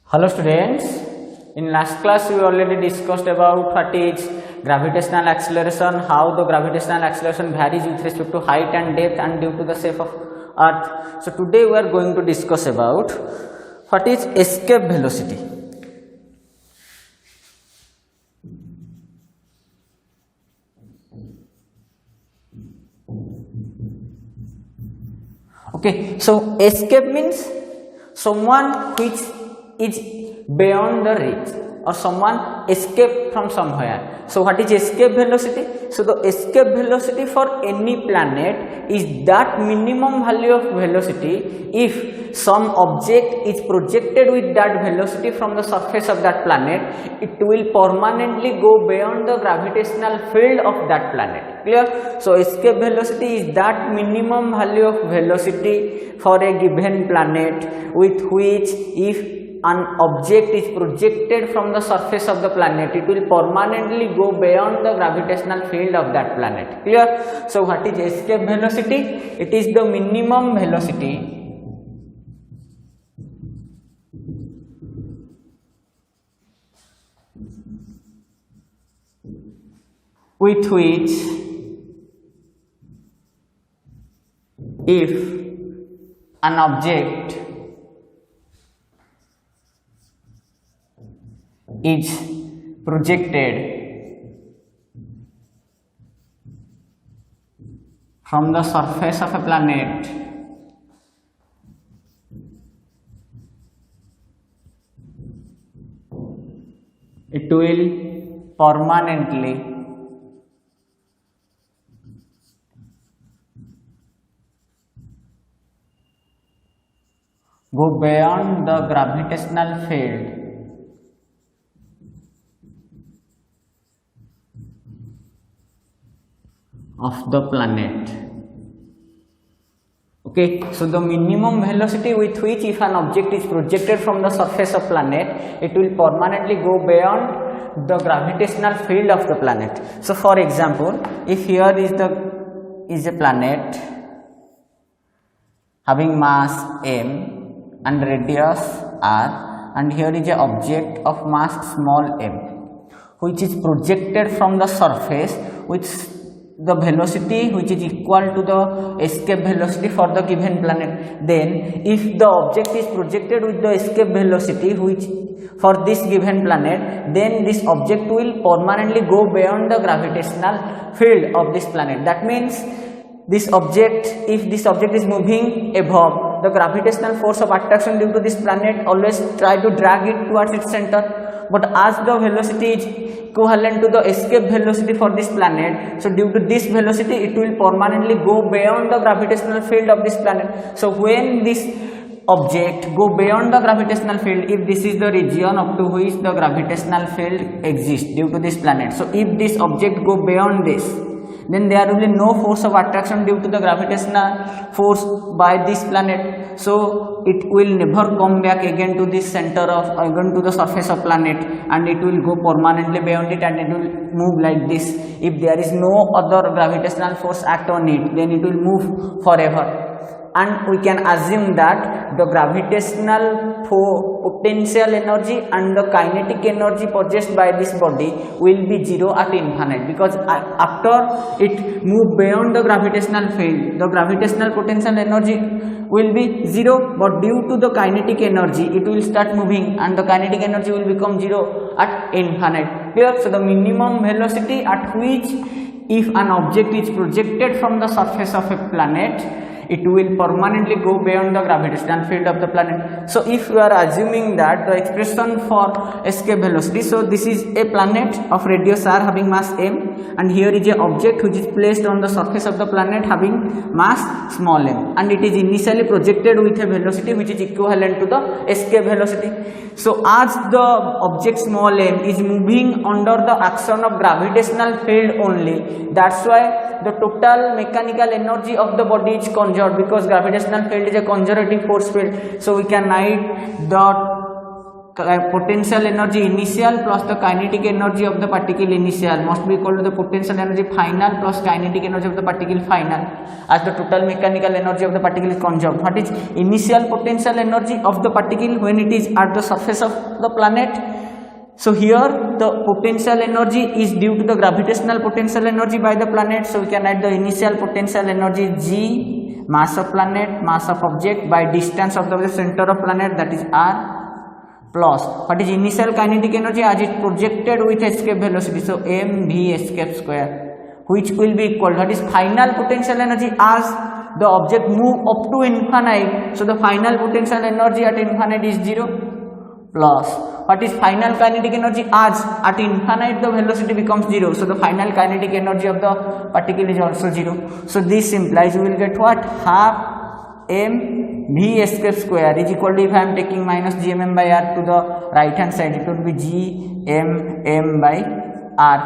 Hello students, in last class we already discussed about what is gravitational acceleration, how the gravitational acceleration varies with respect to height and depth and due to the shape of earth. So today we are going to discuss about what is escape velocity. Okay, so escape means someone which is beyond the reach or someone escape from somewhere. So what is escape velocity? So the escape velocity for any planet is that minimum value of velocity if some object is projected with that velocity from the surface of that planet, it will permanently go beyond the gravitational field of that planet. Clear? So escape velocity is that minimum value of velocity for a given planet with which if an object is projected from the surface of the planet, it will permanently go beyond the gravitational field of that planet. Clear? So what is escape velocity? It is the minimum velocity with which if an object is projected from the surface of a planet it will permanently go beyond the gravitational field of the planet. Okay, so the minimum velocity with which if an object is projected from the surface of planet, it will permanently go beyond the gravitational field of the planet. So for example, if here is a planet having mass m and radius r, and here is an object of mass small m which is projected from the surface with the velocity which is equal to the escape velocity for the given planet. Then if the object is projected with the escape velocity which for this given planet, then this object will permanently go beyond the gravitational field of this planet. That means this object, if this object is moving above, the gravitational force of attraction due to this planet always try to drag it towards its center, but as the velocity is equivalent to the escape velocity for this planet, so due to this velocity it will permanently go beyond the gravitational field of this planet. So when this object go beyond the gravitational field, if this is the region up to which the gravitational field exists due to this planet, so if this object go beyond this, then there will be no force of attraction due to the gravitational force by this planet, so it will never come back again to this center of again to the surface of planet, and it will go permanently beyond it and it will move like this. If there is no other gravitational force act on it, then it will move forever. And we can assume that the gravitational potential energy and the kinetic energy possessed by this body will be zero at infinite, because after it move beyond the gravitational field, the gravitational potential energy will be zero, but due to the kinetic energy it will start moving and the kinetic energy will become zero at infinite. Clear? So the minimum velocity at which if an object is projected from the surface of a planet, it will permanently go beyond the gravitational field of the planet. So if we are assuming that the expression for escape velocity, so this is a planet of radius r having mass m, and here is an object which is placed on the surface of the planet having mass small m, and it is initially projected with a velocity which is equivalent to the escape velocity. So as the object small m is moving under the action of gravitational field only, that's why the total mechanical energy of the body is conserved, because gravitational field is a conservative force field. So we can write the potential energy initial plus the kinetic energy of the particle initial must be equal to the potential energy final plus kinetic energy of the particle final, as the total mechanical energy of the particle is conserved. What is initial potential energy of the particle when it is at the surface of the planet? So here the potential energy is due to the gravitational potential energy by the planet. So we can write the initial potential energy G, mass of planet, mass of object by distance of the center of planet, that is R, plus what is initial kinetic energy as it projected with escape velocity, so mv escape square, which will be equal, that is final potential energy as the object move up to infinite, so the final potential energy at infinite is 0, plus what is final kinetic energy as at infinite the velocity becomes 0, so the final kinetic energy of the particle is also 0. So this implies we will get what, half mv escape square is equal to, if I am taking minus gmm by r to the right hand side, it will be gmm by r.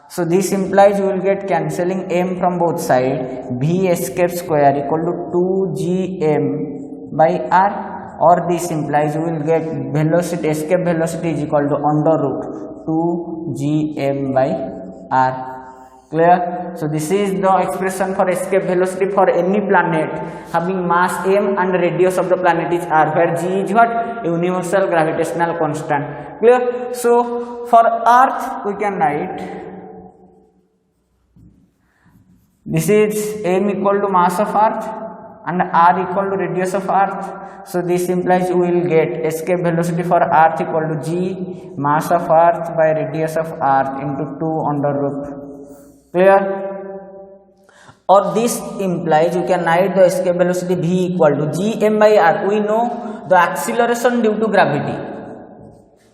So this implies we will get cancelling m from both sides, v escape square equal to 2gm by r, or this implies we will get velocity, escape velocity is equal to under root 2gm by r. Clear? So this is the expression for escape velocity for any planet having mass m and radius of the planet is r, where g is what, universal gravitational constant. Clear? So for earth we can write, this is m equal to mass of earth and r equal to radius of earth. So this implies we will get escape velocity for earth equal to g mass of earth by radius of earth into 2 under root. Clear? Or this implies you can write the escape velocity v equal to gm by r. We know the acceleration due to gravity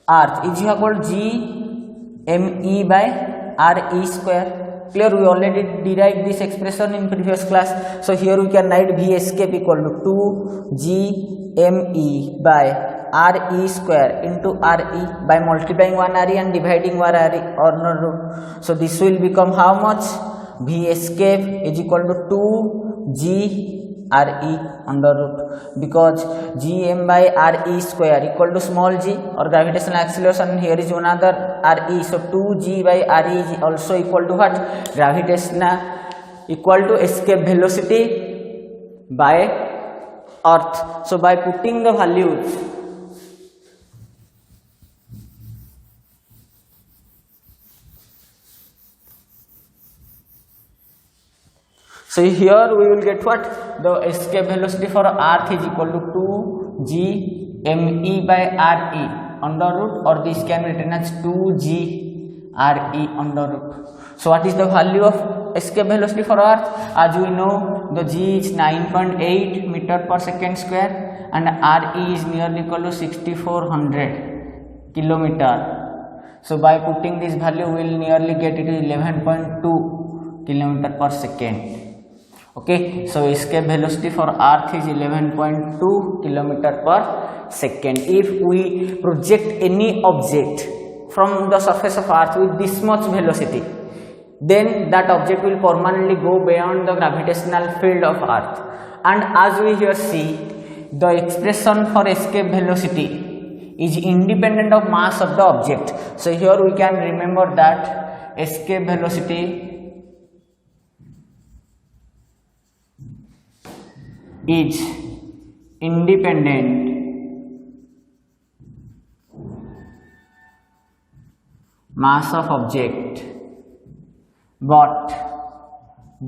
earth is equal to gme by re square. Clear? We already derived this expression in previous class. So here we can write v escape equal to 2 gme by re square into re by multiplying one re and dividing one re or no root. So this will become how much, v escape is equal to 2 g re under root, because gm by re square equal to small g or gravitational acceleration, here is another re, so 2g by re is also equal to what, gravitational equal to escape velocity by earth. So by putting the values, so here we will get what, the escape velocity for earth is equal to 2 g me by re under root, or this can be written as 2 g re under root. So what is the value of escape velocity for earth? As we know, the g is 9.8 meter per second square and re is nearly equal to 6400 kilometer. So by putting this value we will nearly get it is 11.2 kilometer per second. Okay, so escape velocity for earth is 11.2 kilometer per second. If we project any object from the surface of earth with this much velocity, then that object will permanently go beyond the gravitational field of earth. And as we here see, the expression for escape velocity is independent of mass of the object. So here we can remember that escape velocity is independent mass of object but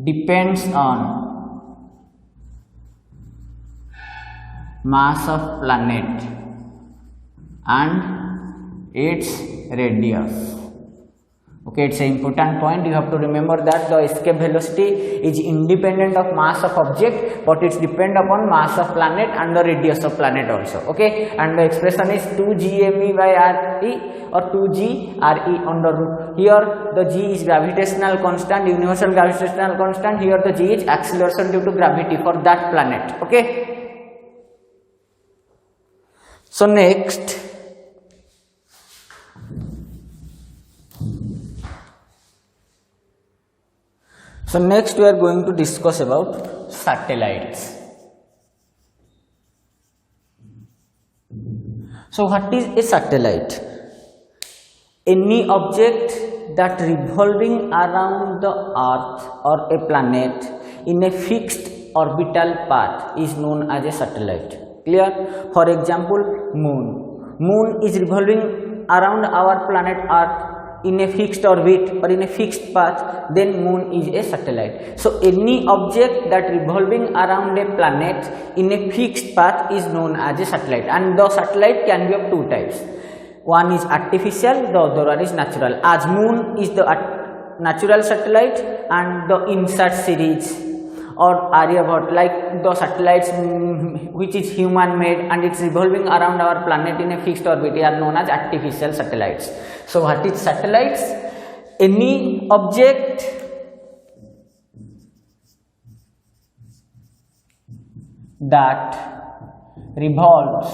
depends on mass of planet and its radius. Okay, it's an important point. You have to remember that the escape velocity is independent of mass of object, but it's depend upon mass of planet and the radius of planet also. Okay, and the expression is 2 gme by re or 2g re under root. Here the g is gravitational constant, universal gravitational constant. Here the g is acceleration due to gravity for that planet. Okay. So next, we are going to discuss about satellites. So what is a satellite? Any object that revolving around the earth or a planet in a fixed orbital path is known as a satellite. Clear? For example, moon is revolving around our planet earth in a fixed orbit or in a fixed path, then moon is a satellite. So any object that revolving around a planet in a fixed path is known as a satellite, and the satellite can be of two types. One is artificial, the other one is natural. As moon is the natural satellite, and the INSAT series or Aryabhat, like the satellites which is human made and it's revolving around our planet in a fixed orbit, are known as artificial satellites. So what is satellites? Any object that revolves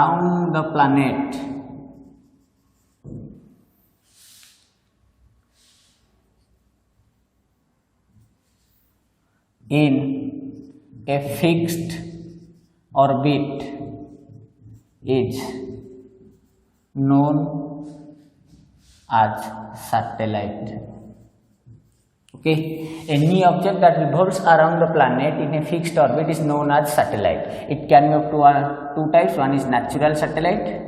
around the planet in a fixed orbit is known as satellite. Okay, any object that revolves around the planet in a fixed orbit is known as satellite. It can be of two types. One is natural satellite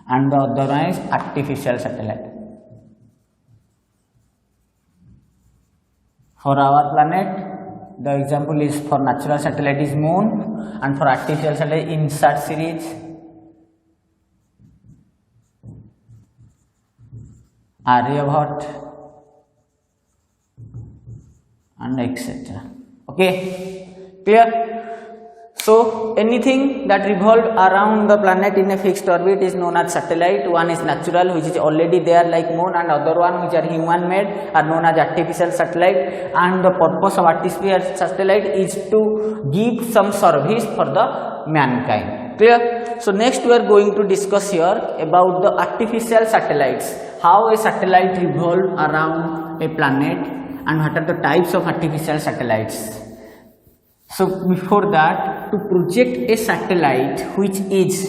and the other one is artificial satellite. For our planet, the example is for natural satellite is moon, and for artificial satellite INSAT series, Aryabhat, and etc. Okay, clear? So anything that revolves around the planet in a fixed orbit is known as satellite. One is natural, which is already there like moon, and other one which are human made are known as artificial satellite. And the purpose of artificial satellite is to give some service for the mankind. Clear? So next we are going to discuss here about the artificial satellites, how a satellite revolves around a planet and what are the types of artificial satellites. So before that, to project a satellite which is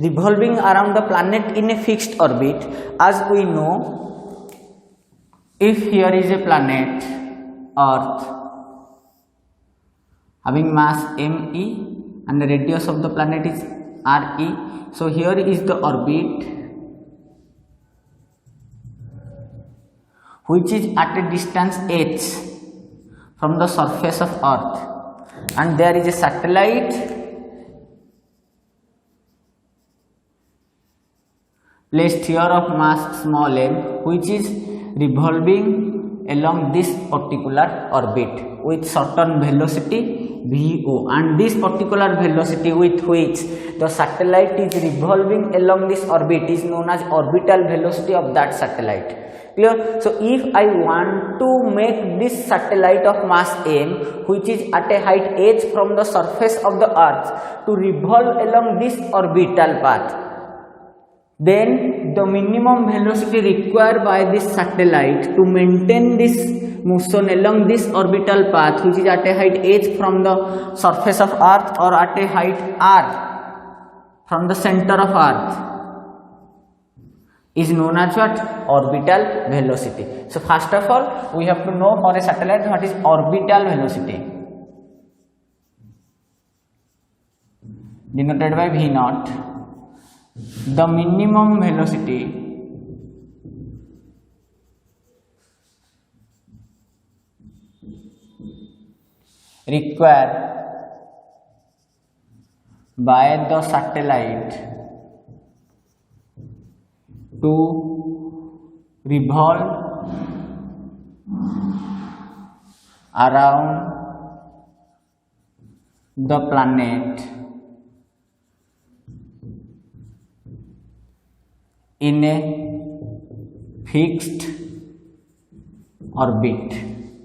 revolving around the planet in a fixed orbit, as we know, if here is a planet Earth having mass ME and the radius of the planet is RE, so here is the orbit which is at a distance h from the surface of Earth, and there is a satellite placed here of mass small m, which is revolving along this particular orbit with certain velocity VO, and this particular velocity with which the satellite is revolving along this orbit is known as orbital velocity of that satellite. Clear? So if I want to make this satellite of mass m, which is at a height h from the surface of the earth, to revolve along this orbital path, then the minimum velocity required by this satellite to maintain this motion along this orbital path, which is at a height h from the surface of earth or at a height r from the center of earth, is known as what? Orbital velocity. So first of all, we have to know for a satellite what is orbital velocity, denoted by V naught. The minimum velocity required by the satellite to revolve around the planet in a fixed orbit.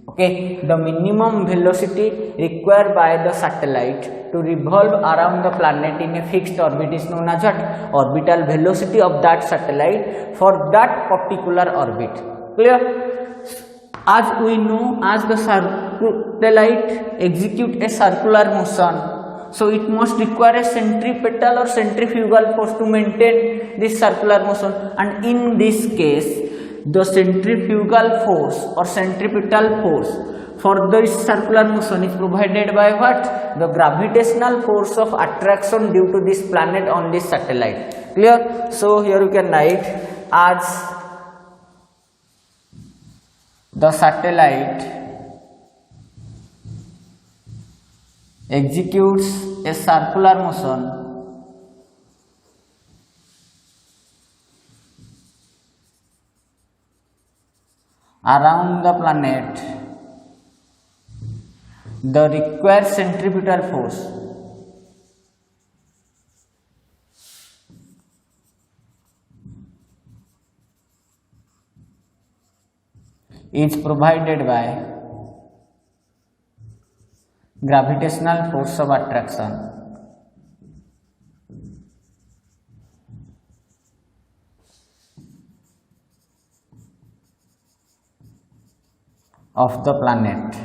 Okay, the minimum velocity required by the satellite to revolve around the planet in a fixed orbit is known as what? Orbital velocity of that satellite for that particular orbit. Clear? as we know, as the satellite execute a circular motion, so it must require a centripetal or centrifugal force to maintain this circular motion, and in this case the centrifugal force or centripetal force for this circular motion is provided by what? The gravitational force of attraction due to this planet on this satellite. Clear? So here you can write, as the satellite executes a circular motion around the planet, the required centripetal force is provided by gravitational force of attraction of the planet.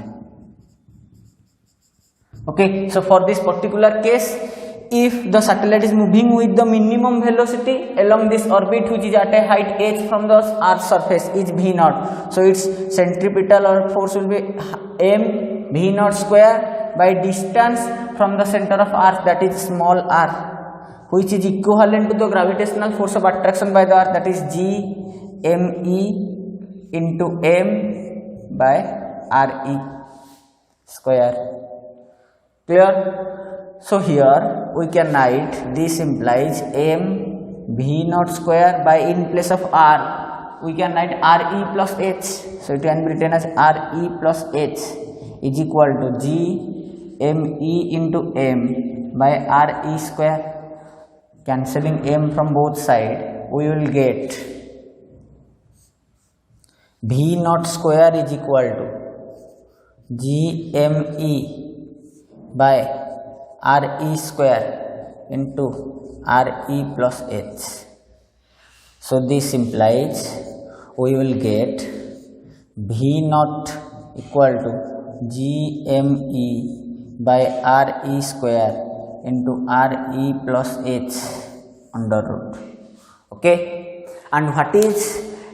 Okay, so for this particular case, if the satellite is moving with the minimum velocity along this orbit which is at a height h from the earth's surface is v naught, so its centripetal or force will be m v naught square by distance from the center of earth, that is small r, which is equivalent to the gravitational force of attraction by the earth, that is g m e into m by r e square. Clear? So here we can write this implies m v naught square by, in place of r we can write r e plus h, so it can be written as r e plus h is equal to g m e into m by r e square. Cancelling m from both sides, we will get v naught square is equal to g m e by r e square into r e plus h. So this implies we will get v naught equal to g m e by r e square into r e plus h under root. Okay, and what is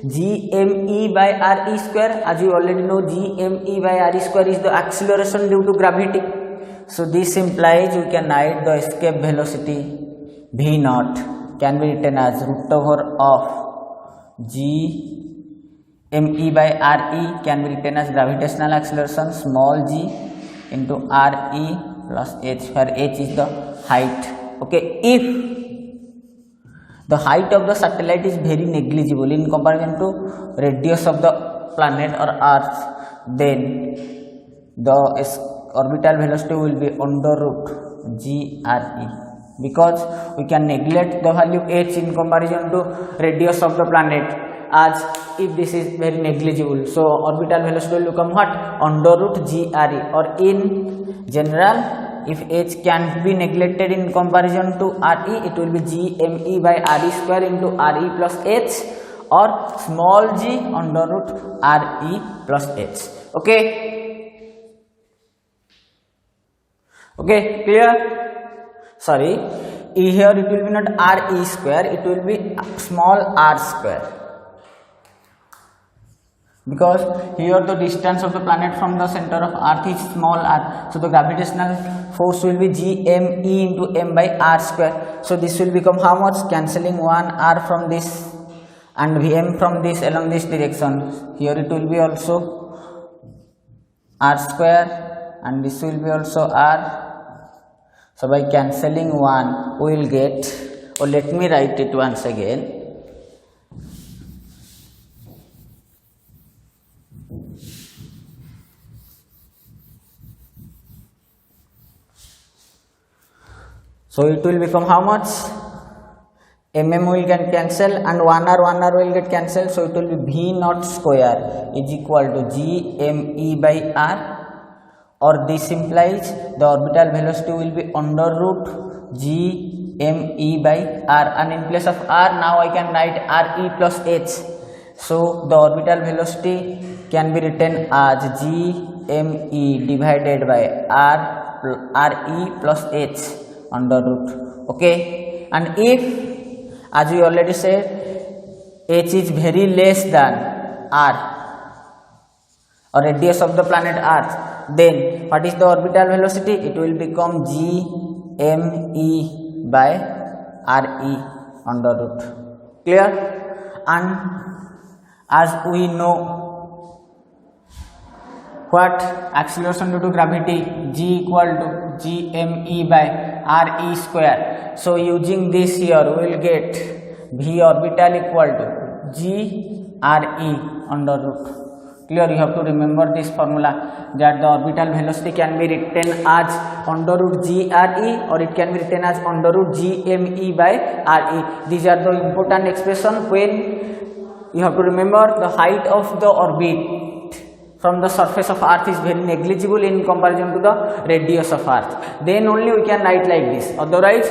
gme by r e square? As you already know, gme by r e square is the acceleration due to gravity. So this implies we can write the escape velocity v naught can be written as root over of g me by r e can be written as gravitational acceleration small g into r e plus h, where h is the height. Okay, if the height of the satellite is very negligible in comparison to radius of the planet or earth, then the orbital velocity will be under root g r e, because we can neglect the value h in comparison to radius of the planet, as if this is very negligible, so orbital velocity will become what? Under root g r e, or in general, if h can be neglected in comparison to r e, it will be g m e by r e square into r e plus h, or small g under root r e plus h. Okay, okay, clear? Sorry, here it will be not r e square, it will be small r square, because here the distance of the planet from the center of earth is small r, so the gravitational force will be g m e into m by r square. So this will become how much? Cancelling 1 r from this and m from this along this direction, here it will be also r square and this will be also r. So by cancelling 1 we will get, or let me write it once again, so it will become how much? Mm will get cancel and 1r will get cancelled, so it will be v naught square is equal to g m e by r, or this implies the orbital velocity will be under root g m e by r, and in place of r now I can write r e plus h. So the orbital velocity can be written as GME divided by RE plus H under root. Okay, and if, as we already said, H is very less than R, or radius of the planet Earth, then what is the orbital velocity? It will become GME by RE under root. Clear? And as we know, what acceleration due to gravity, G equal to GME by RE square. So using this here, we will get V orbital equal to GRE under root. Clear? You have to remember this formula, that the orbital velocity can be written as under root GRE, or it can be written as under root GME by RE. These are the important expression when you have to remember the height of the orbit from the surface of Earth is very negligible in comparison to the radius of Earth. Then only we can write like this. Otherwise,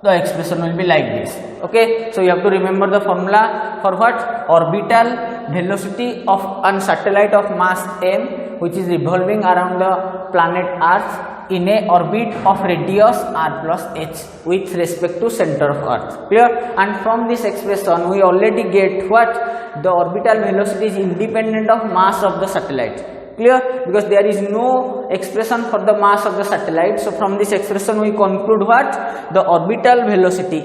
the expression will be like this. Okay, so you have to remember the formula for what? Orbital velocity of a satellite of mass m, which is revolving around the planet Earth in a orbit of radius r plus h with respect to center of Earth. Clear? And from this expression we already get what? The orbital velocity is independent of mass of the satellite. Clear? Because there is no expression for the mass of the satellite. So from this expression we conclude what? The orbital velocity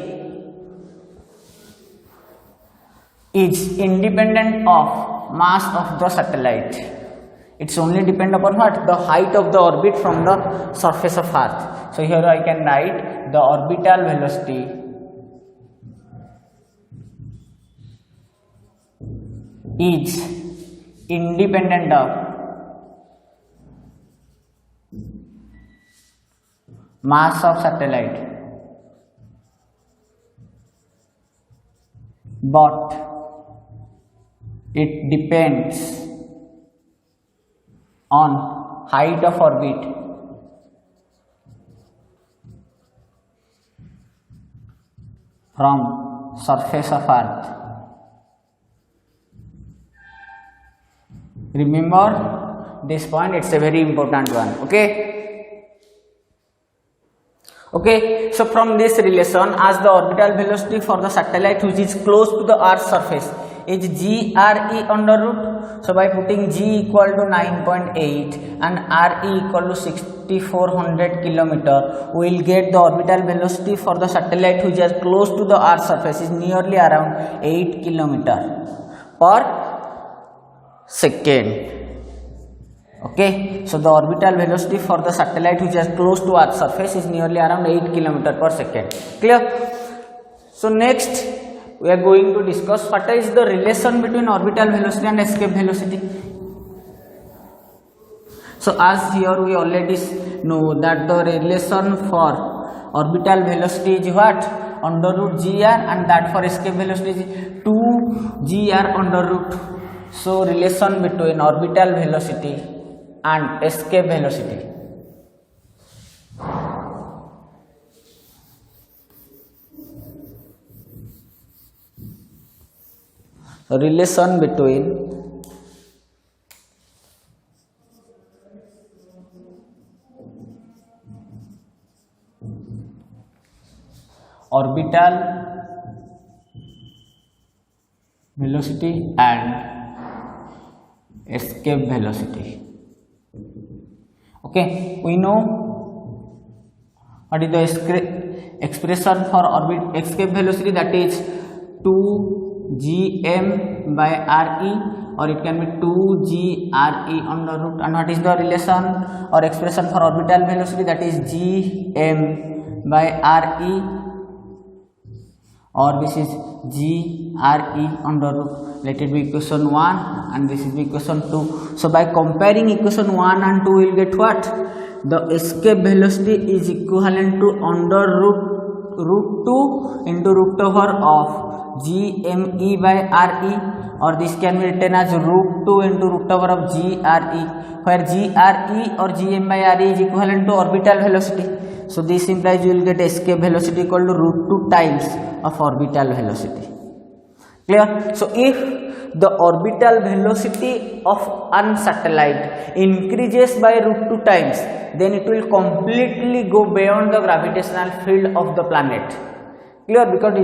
is independent of mass of the satellite. It's only depend upon what? The height of the orbit from the surface of Earth. So here I can write the orbital velocity is independent of mass of satellite, but it depends on height of orbit from surface of Earth. Remember this point, it's a very important one. Okay, so from this relation, as the orbital velocity for the satellite which is close to the Earth's surface is GRE under root, so by putting G equal to 9.8 and RE equal to 6400 kilometer, we will get the orbital velocity for the satellite which is close to the Earth's surface is nearly around 8 kilometer per second. Okay, so the orbital velocity for the satellite which is close to Earth's surface is nearly around 8 km per second. Clear? So next we are going to discuss what is the relation between orbital velocity and escape velocity. So as here we already know that the relation for orbital velocity is what? Under root gr, and that for escape velocity is 2gr under root. So relation between orbital velocity and escape velocity. So relation between orbital velocity and escape velocity. Okay, we know what is the expression for escape velocity, that is 2gm by re, or it can be 2gre under root. And what is the relation or expression for orbital velocity, that is gm by re, or this is gre under root. Let it be equation 1 and this is equation 2. So by comparing equation 1 and 2 we will get what? The escape velocity is equivalent to under root 2 into root over of gme by re, or this can be written as root 2 into root over of gre, where gre or gm by re is equivalent to orbital velocity. So this implies you will get escape velocity equal to root 2 times of orbital velocity. Clear? So if the orbital velocity of a satellite increases by √2 times, then it will completely go beyond the gravitational field of the planet. Clear? Because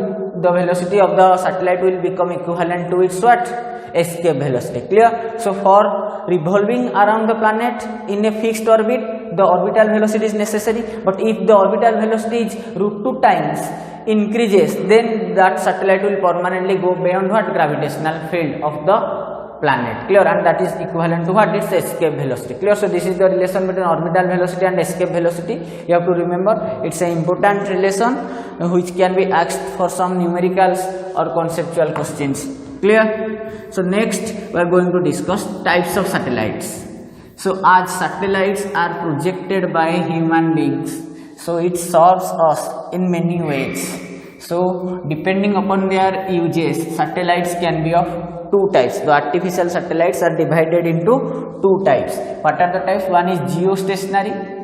the velocity of the satellite will become equivalent to its what? Escape velocity. Clear? So for revolving around the planet in a fixed orbit, the orbital velocity is necessary, but if the orbital velocity is √2 times increases, then that satellite will permanently go beyond what? Gravitational field of the planet. Clear? And that is equivalent to what? Its escape velocity. Clear? So this is the relation between orbital velocity and escape velocity. You have to remember, it's an important relation which can be asked for some numericals or conceptual questions. Clear? So next we are going to discuss types of satellites. So as satellites are projected by human beings, so it serves us in many ways. So depending upon their uses, satellites can be of two types. The artificial satellites are divided into two types. What are the types? One is geostationary,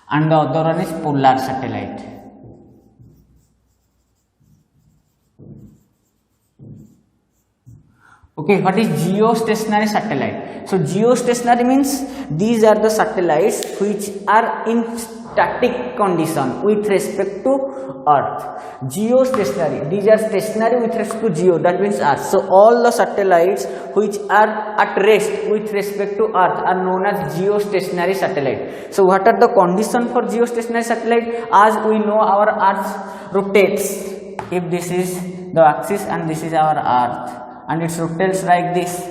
and the other one is polar satellite. Okay, what is geostationary satellite? So geostationary means these are the satellites which are in static condition with respect to Earth. Geostationary, these are stationary with respect to geo, that means Earth. So all the satellites which are at rest with respect to Earth are known as geostationary satellite. So what are the conditions for geostationary satellite? As we know, our Earth rotates. If this is the axis and this is our Earth, and it rotates like this.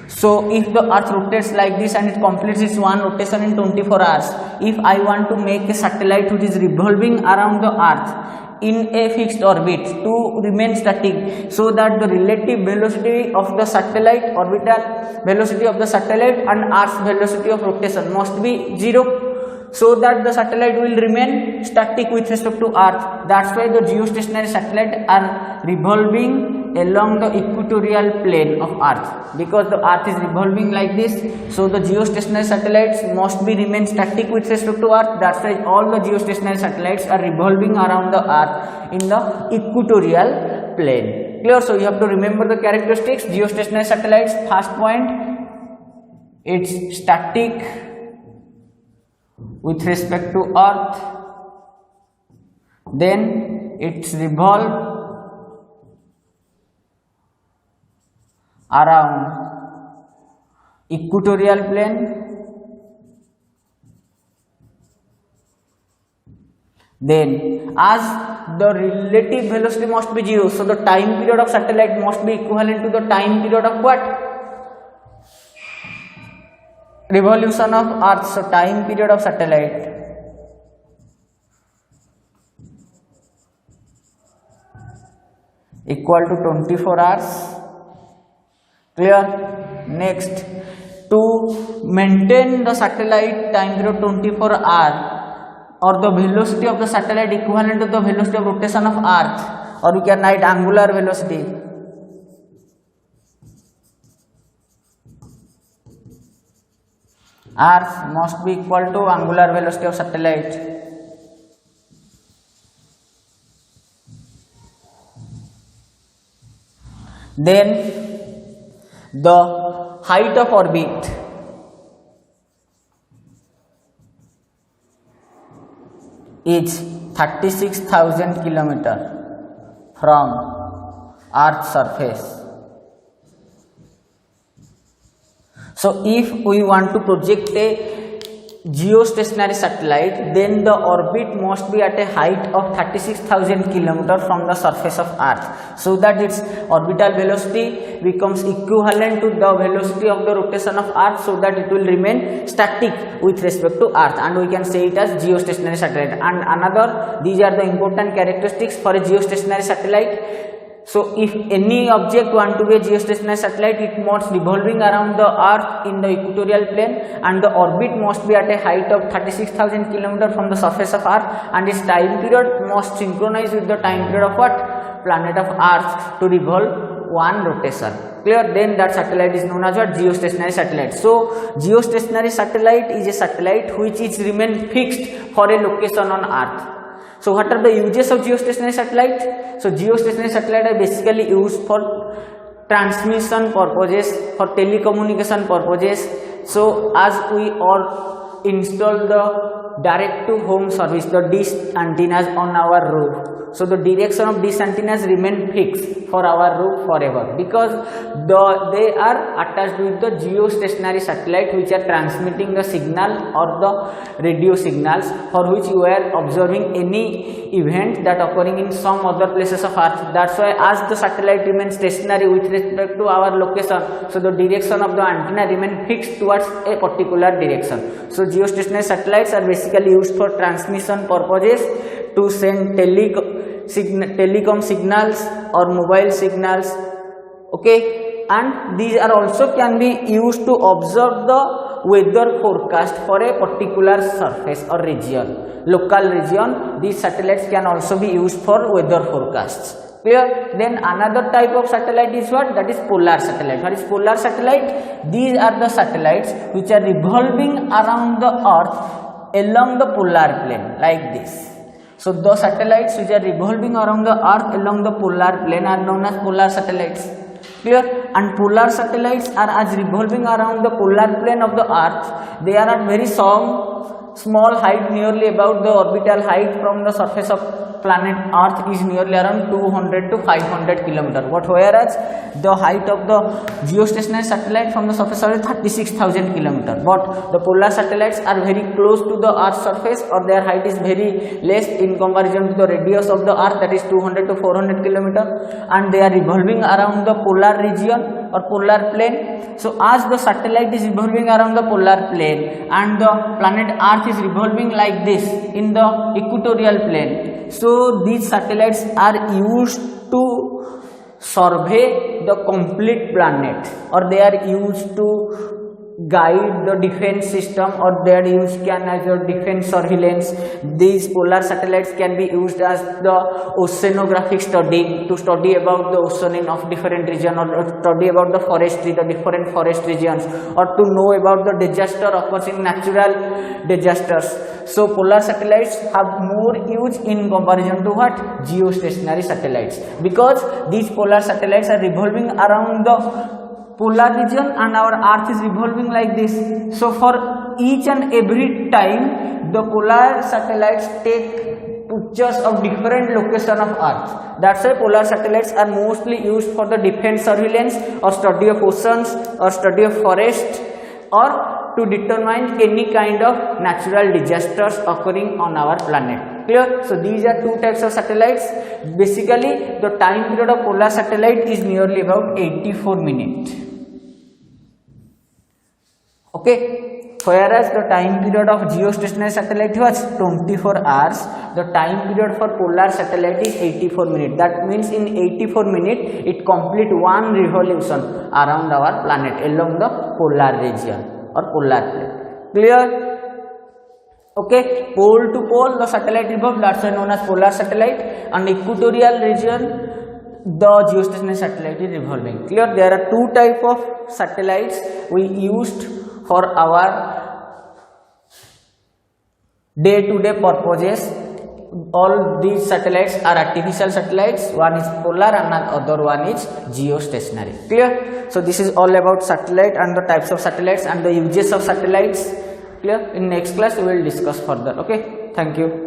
So if the Earth rotates like this and it completes its one rotation in 24 hours, if I want to make a satellite which is revolving around the Earth in a fixed orbit to remain static, so that the relative velocity of the satellite, orbital velocity of the satellite and Earth's velocity of rotation must be 0, so that the satellite will remain static with respect to Earth. That's why the geostationary satellites are revolving along the equatorial plane of Earth, because the Earth is revolving like this. So the geostationary satellites must be remain static with respect to Earth. That's why all the geostationary satellites are revolving around the Earth in the equatorial plane. Clear? So you have to remember the characteristics. Geostationary satellites, first point, it's static with respect to Earth, then it's revolve around equatorial plane, then as the relative velocity must be 0, so the time period of satellite must be equivalent to the time period of what? Revolution of Earth. So time period of satellite equal to 24 hours. Clear? Next, to maintain the satellite time period 24 hours, or the velocity of the satellite equivalent to the velocity of rotation of Earth, or we can write angular velocity. Earth must be equal to angular velocity of satellite. Then the height of orbit is 36,000 km from Earth's surface. So if we want to project a geostationary satellite, then the orbit must be at a height of 36,000 km from the surface of Earth, so that its orbital velocity becomes equivalent to the velocity of the rotation of Earth, so that it will remain static with respect to Earth, and we can say it as geostationary satellite. And another, these are the important characteristics for a geostationary satellite. So if any object want to be a geostationary satellite, it must revolving around the Earth in the equatorial plane, and the orbit must be at a height of 36,000 km from the surface of Earth, and its time period must synchronize with the time period of what? Planet of Earth to revolve one rotation. Clear? Then that satellite is known as what? Geostationary satellite. So geostationary satellite is a satellite which is remain fixed for a location on Earth. So what are the uses of geostationary satellite? So geostationary satellite are basically used for transmission purposes, for telecommunication purposes. So as we all install the direct to home service, the dish antennas on our roof, so the direction of dish antennas remain fixed for our roof forever, because they are attached with the geostationary satellite which are transmitting the signal or the radio signals for which you are observing any event that occurring in some other places of Earth. That's why as the satellite remains stationary with respect to our location, so the direction of the antenna remain fixed towards a particular direction. So geostationary satellites are basically used for transmission purposes, to send telecom signals or mobile signals. Okay, and these are also can be used to observe the weather forecast for a particular surface or region, local region. These satellites can also be used for weather forecasts. Clear? Then another type of satellite is what? That is polar satellite. What is polar satellite? These are the satellites which are revolving around the Earth along the polar plane like this. So the satellites which are revolving around the Earth along the polar plane are known as polar satellites. Clear? And polar satellites are as revolving around the polar plane of the Earth. They are at very small height, nearly about the orbital height from the surface of planet Earth is nearly around 200 to 500 kilometer. But whereas the height of the geostationary satellite from the surface is 36,000 kilometer. But the polar satellites are very close to the Earth's surface, or their height is very less in comparison to the radius of the Earth, that is 200 to 400 kilometer, and they are revolving around the polar region or polar plane. So as the satellite is revolving around the polar plane and the planet Earth is revolving like this in the equatorial plane, so these satellites are used to survey the complete planet, or they are used to guide the defense system, or they are used as a defense surveillance. These polar satellites can be used as the oceanographic study, to study about the ocean of different region, or study about the forestry, the different forest regions, or to know about the disaster occurring, natural disasters. So polar satellites have more use in comparison to what? Geostationary satellites, because these polar satellites are revolving around the polar region and our Earth is revolving like this. So for each and every time the polar satellites take pictures of different location of Earth. That's why polar satellites are mostly used for the defense surveillance, or study of oceans, or study of forest, or to determine any kind of natural disasters occurring on our planet. Clear? So these are two types of satellites. Basically the time period of polar satellite is nearly about 84 minutes. Okay, whereas the time period of geostationary satellite was 24 hours, the time period for polar satellite is 84 minutes. That means in 84 minutes it complete one revolution around our planet along the polar region or polar plane. Clear? Okay, pole to pole the satellite revolves, that's known as polar satellite, and equatorial region the geostationary satellite is revolving. Clear? There are two types of satellites we used for our day-to-day purposes. All these satellites are artificial satellites. One is polar and other one is geostationary. Clear? So this is all about satellite and the types of satellites and the uses of satellites. Clear? In next class we will discuss further. Okay, thank you.